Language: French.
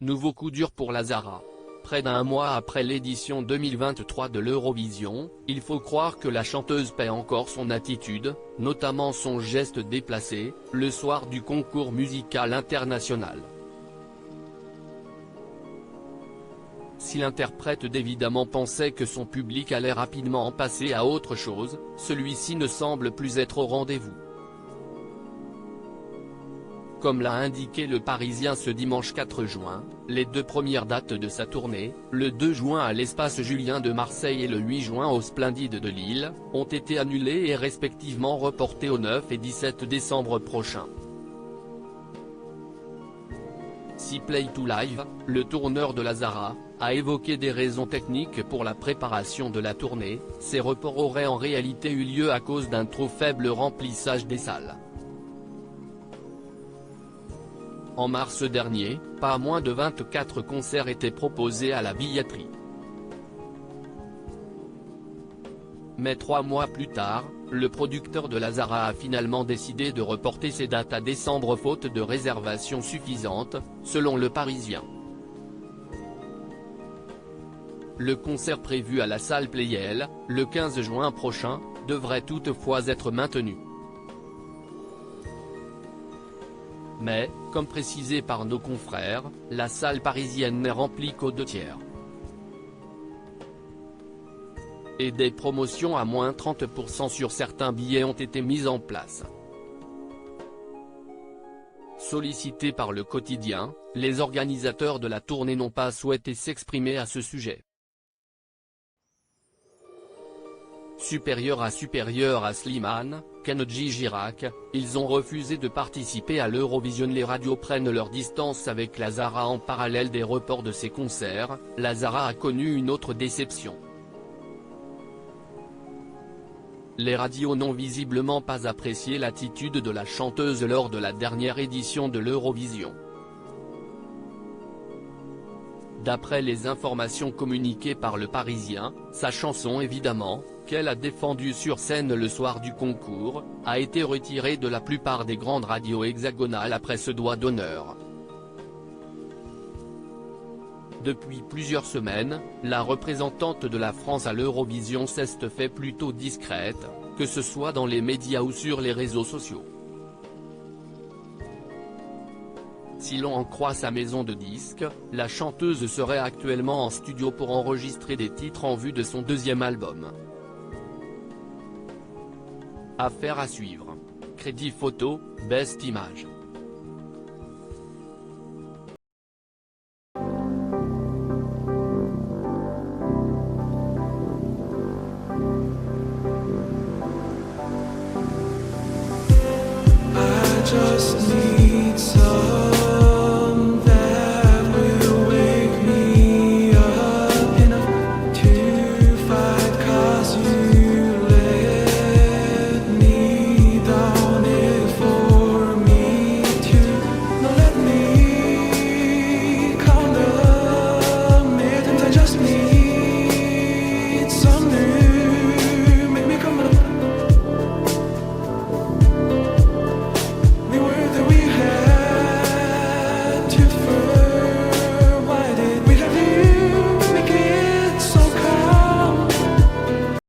Nouveau coup dur pour la Zara. Près d'un mois après l'édition 2023 de l'Eurovision, il faut croire que la chanteuse paie encore son attitude, notamment son geste déplacé, le soir du concours musical international. Si l'interprète évidemment pensait que son public allait rapidement en passer à autre chose, celui-ci ne semble plus être au rendez-vous. Comme l'a indiqué Le Parisien ce dimanche 4 juin, les deux premières dates de sa tournée, le 2 juin à l'Espace Julien de Marseille et le 8 juin au Splendide de Lille, ont été annulées et respectivement reportées au 9 et 17 décembre prochains. Si Play to Live, le tourneur de la Zara, a évoqué des raisons techniques pour la préparation de la tournée, ces reports auraient en réalité eu lieu à cause d'un trop faible remplissage des salles. En mars dernier, pas moins de 24 concerts étaient proposés à la billetterie. Mais 3 mois plus tard, le producteur de la Zara a finalement décidé de reporter ses dates à décembre faute de réservations suffisantes, selon Le Parisien. Le concert prévu à la salle Pleyel, le 15 juin prochain, devrait toutefois être maintenu. Mais, comme précisé par nos confrères, la salle parisienne n'est remplie qu'aux 2/3. Et des promotions à moins 30% sur certains billets ont été mises en place. Sollicités par le quotidien, les organisateurs de la tournée n'ont pas souhaité s'exprimer à ce sujet. Supérieur à Slimane, Kenji Girac, ils ont refusé de participer à l'Eurovision. Les radios prennent leur distance avec la Zara en parallèle des reports de ses concerts. La Zara a connu une autre déception. Les radios n'ont visiblement pas apprécié l'attitude de la chanteuse lors de la dernière édition de l'Eurovision. D'après les informations communiquées par Le Parisien, sa chanson évidemment, qu'elle a défendue sur scène le soir du concours, a été retirée de la plupart des grandes radios hexagonales après ce doigt d'honneur. Depuis plusieurs semaines, la représentante de la France à l'Eurovision s'est fait plutôt discrète, que ce soit dans les médias ou sur les réseaux sociaux. Si l'on en croit sa maison de disques, la chanteuse serait actuellement en studio pour enregistrer des titres en vue de son deuxième album. Affaire à suivre. Crédit photo, Best Image. I just need